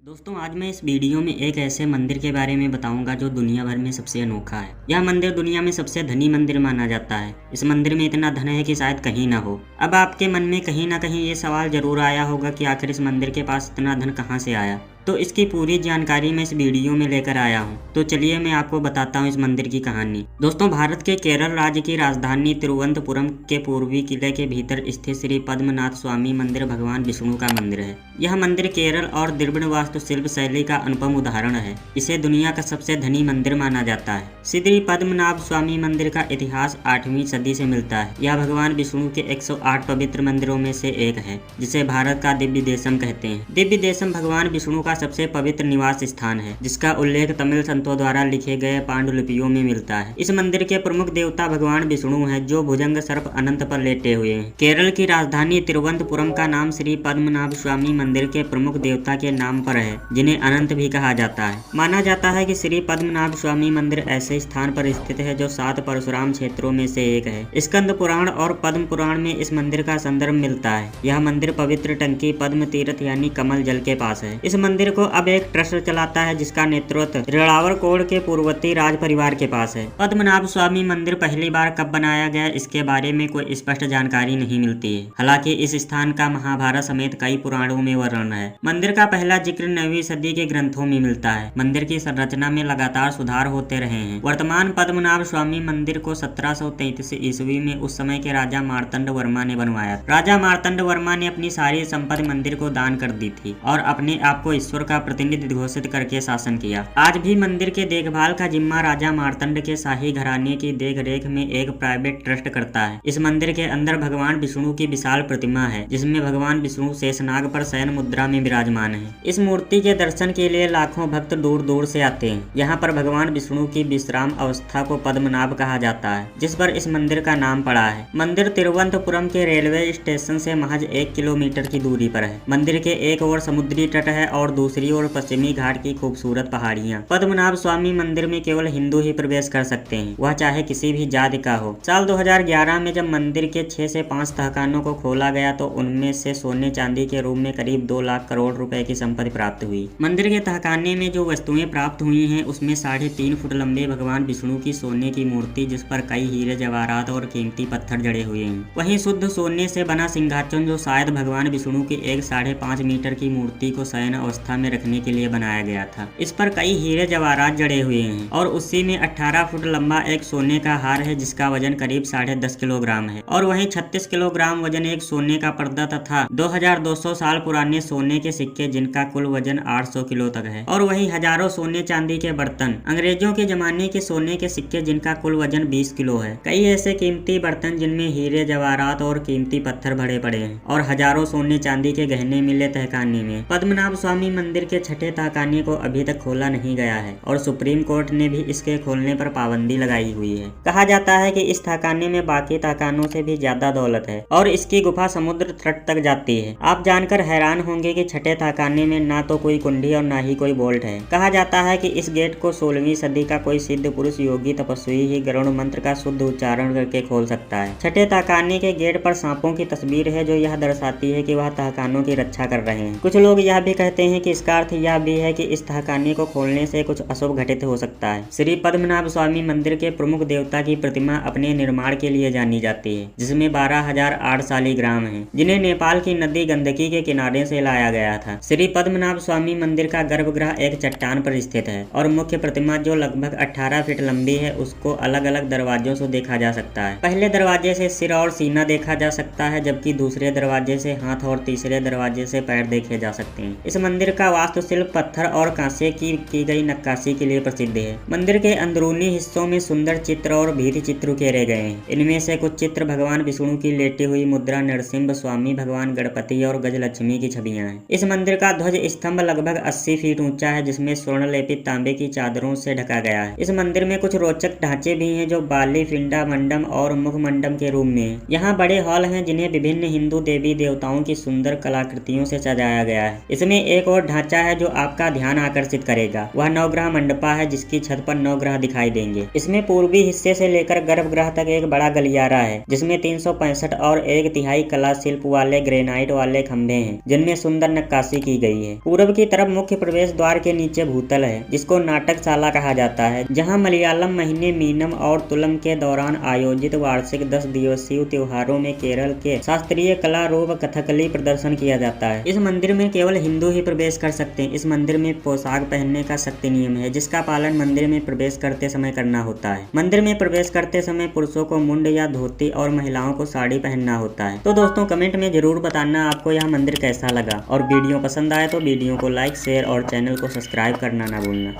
दोस्तों आज मैं इस वीडियो में एक ऐसे मंदिर के बारे में बताऊंगा जो दुनिया भर में सबसे अनोखा है। यह मंदिर दुनिया में सबसे धनी मंदिर माना जाता है। इस मंदिर में इतना धन है कि शायद कहीं ना हो। अब आपके मन में कहीं ना कहीं ये सवाल जरूर आया होगा कि आखिर इस मंदिर के पास इतना धन कहाँ से आया। तो इसकी पूरी जानकारी मैं इस वीडियो में लेकर आया हूँ। तो चलिए मैं आपको बताता हूँ इस मंदिर की कहानी। दोस्तों भारत के केरल राज्य की राजधानी तिरुवनंतपुरम के पूर्वी किले के भीतर स्थित श्री पद्मनाभ स्वामी मंदिर भगवान विष्णु का मंदिर है। यह मंदिर केरल और द्रविड़ वास्तुशिल्प शैली का अनुपम उदाहरण है। इसे दुनिया का सबसे धनी मंदिर माना जाता है। श्री पद्मनाभ स्वामी मंदिर का इतिहास 8वीं सदी से मिलता है। यह भगवान विष्णु के 108 पवित्र मंदिरों में से एक है, जिसे भारत का दिव्य देशम कहते हैं। दिव्य देशम भगवान विष्णु का सबसे पवित्र निवास स्थान है, जिसका उल्लेख तमिल संतों द्वारा लिखे गए पांडुलिपियों में मिलता है। इस मंदिर के प्रमुख देवता भगवान विष्णु हैं, जो भुजंग सर्प अनंत पर लेटे हुए हैं। केरल की राजधानी तिरुवनंतपुरम का नाम श्री पद्मनाभ स्वामी मंदिर के प्रमुख देवता के नाम पर है, जिन्हें अनंत भी कहा जाता है। माना जाता है कि श्री पद्मनाभ स्वामी मंदिर ऐसे स्थान पर स्थित है जो 7 परशुराम क्षेत्रों में से एक है। स्कंद पुराण और पद्म पुराण में इस मंदिर का संदर्भ मिलता है। यह मंदिर पवित्र टंकी पद्म तीर्थ यानी कमल जल के पास है। इस मंदिर को अब एक ट्रस्ट चलाता है, जिसका नेतृत्व रेणावरकोड़ के पूर्ववर्ती राज परिवार के पास है। पद्मनाभ स्वामी मंदिर पहली बार कब बनाया गया, इसके बारे में कोई स्पष्ट जानकारी नहीं मिलती है। हालांकि इस स्थान का महाभारत समेत कई पुराणों में वर्णन है। मंदिर का पहला जिक्र 9वीं सदी के ग्रंथों में मिलता है। मंदिर की संरचना में लगातार सुधार होते रहे हैं। वर्तमान पद्मनाभ स्वामी मंदिर को 1733 ईस्वी में उस समय के राजा मार्तंड वर्मा ने बनवाया। राजा मार्तंड वर्मा ने अपनी सारी संपत्ति मंदिर को दान कर दी थी और अपने आप को ईश्वर का प्रतिनिधि घोषित करके शासन किया। आज भी मंदिर के देखभाल का जिम्मा राजा मार्तंड के शाही घराने की देखरेख में एक प्राइवेट ट्रस्ट करता है। इस मंदिर के अंदर भगवान विष्णु की विशाल प्रतिमा है, जिसमें भगवान विष्णु शेषनाग पर शयन मुद्रा में विराजमान है। इस मूर्ति के दर्शन के लिए लाखों भक्त दूर दूर से आते हैं। यहाँ पर भगवान विष्णु की विश्राम अवस्था को पद्मनाभ कहा जाता है, जिस पर इस मंदिर का नाम पड़ा है। मंदिर तिरुवनंतपुरम के रेलवे स्टेशन से महज 1 किलोमीटर की दूरी पर है। मंदिर के एक ओर समुद्री तट है और दूसरी ओर पश्चिमी घाट की खूबसूरत पहाड़ियां। पद्मनाभ स्वामी मंदिर में केवल हिंदू ही प्रवेश कर सकते हैं, वह चाहे किसी भी जाति का हो। साल 2011 में जब मंदिर के 6 से 5 तहखानों को खोला गया तो उनमें से सोने चांदी के रूप में करीब 2 लाख करोड़ रुपए की संपत्ति प्राप्त हुई। मंदिर के तहखाने में जो वस्तुएं प्राप्त हुई हैं, उसमें 3.5 फुट लंबे भगवान विष्णु की सोने की मूर्ति, जिस पर कई हीरे जवाहरात और कीमती पत्थर जड़े हुए हैं। वहीं शुद्ध सोने से बना सिंहासन, जो शायद भगवान विष्णु की 1.5 मीटर की मूर्ति को शयन अवस्था में रखने के लिए बनाया गया था। इस पर कई हीरे जवाहरात जड़े हुए हैं और उसी में 18 फुट लंबा एक सोने का हार है, जिसका वजन करीब 10.5 किलोग्राम है। और वहीं 36 किलोग्राम वजन एक सोने का पर्दा तथा 2200 साल पुराने सोने के सिक्के, जिनका कुल वजन 800 किलो तक है। और वहीं हजारों सोने चांदी के बर्तन, अंग्रेजों के जमाने के सोने के सिक्के, जिनका कुल वजन 20 किलो है। कई ऐसे कीमती बर्तन जिनमें हीरे जवाहरात और कीमती पत्थर भरे पड़े हैं और हजारों सोने चांदी के गहने मिले तहखाने में। पद्मनाभ स्वामी मंदिर के छठे तहखाने को अभी तक खोला नहीं गया है और सुप्रीम कोर्ट ने भी इसके खोलने पर पाबंदी लगाई हुई है। कहा जाता है कि इस तहखाने में बाकी तहखानों से भी ज्यादा दौलत है और इसकी गुफा समुद्र तट तक जाती है। आप जानकर हैरान होंगे कि छठे तहखाने में ना तो कोई कुंडी और ना ही कोई बोल्ट है। कहा जाता है कि इस गेट को 16वीं सदी का कोई सिद्ध पुरुष योगी तपस्वी ही गरुड़ मंत्र का शुद्ध उच्चारण करके खोल सकता है। छठे तहखाने के गेट पर सांपों की तस्वीर है, जो यह दर्शाती है कि वह तहखानों की रक्षा कर रहे हैं। कुछ लोग यह भी कहते हैं कि इसका अर्थ यह भी है कि इस तहखाने को खोलने से कुछ अशुभ घटित हो सकता है। श्री पद्मनाभ स्वामी मंदिर के प्रमुख देवता की प्रतिमा अपने निर्माण के लिए जानी जाती है, जिसमें 12,008 शालिग्राम हैं, जिन्हें नेपाल की नदी गंडकी के किनारे से लाया गया था। श्री पद्मनाभ स्वामी मंदिर का गर्भगृह एक चट्टान पर स्थित है और मुख्य प्रतिमा, जो लगभग 18 फीट लंबी है, उसको अलग अलग दरवाजों से देखा जा सकता है। पहले दरवाजे से सिर और सीना देखा जा सकता है, जबकि दूसरे दरवाजे से हाथ और तीसरे दरवाजे से पैर देखे जा सकते हैं। इस मंदिर का वास्तुशिल्प पत्थर और कांसे की गई नक्काशी के लिए प्रसिद्ध है। मंदिर के अंदरूनी हिस्सों में सुंदर चित्र और भित्ति चित्र उकेरे गए हैं। इनमें से कुछ चित्र भगवान विष्णु की लेटी हुई मुद्रा, नरसिंह स्वामी, भगवान गणपति और गजलक्ष्मी की छवियां हैं। इस मंदिर का ध्वज स्तंभ लगभग 80 फीट ऊंचा है, जिसमें स्वर्ण लेपित तांबे की चादरों से ढका गया है। इस मंदिर में कुछ रोचक ढांचे भी हैं, जो बाली, पिंडा मंडम और मुख मंडम के रूप में है। यहाँ बड़े हॉल हैं, जिन्हें विभिन्न हिंदू देवी देवताओं की सुंदर कलाकृतियों से सजाया गया है। इसमें एक और सजावट ढांचा है जो आपका ध्यान आकर्षित करेगा। वह नवग्रह मंडपा है जिसकी छत पर 9 ग्रह दिखाई देंगे। इसमें पूर्वी हिस्से से लेकर गर्भगृह तक एक बड़ा गलियारा है जिसमें 365 और 1/3 कला शिल्प वाले ग्रेनाइट वाले खंभे हैं जिनमें सुंदर नक्काशी की गई है। पूर्व की तरफ मुख्य प्रवेश द्वार के नीचे भूतल है जिसको नाटकशाला कहा जाता है, जहाँ मलयालम महीने मीनम और तुलम के दौरान आयोजित वार्षिक 10 दिवसीय त्योहारों में केरल के शास्त्रीय कला रूप कथकली प्रदर्शन किया जाता है। इस मंदिर में केवल हिंदू ही प्रवेश कर सकते हैं। इस मंदिर में पोशाक पहनने का सख्त नियम है जिसका पालन मंदिर में प्रवेश करते समय करना होता है। मंदिर में प्रवेश करते समय पुरुषों को मुंड या धोती और महिलाओं को साड़ी पहनना होता है। तो दोस्तों कमेंट में जरूर बताना आपको यह मंदिर कैसा लगा, और वीडियो पसंद आए तो वीडियो को लाइक, शेयर और चैनल को सब्सक्राइब करना ना भूलना।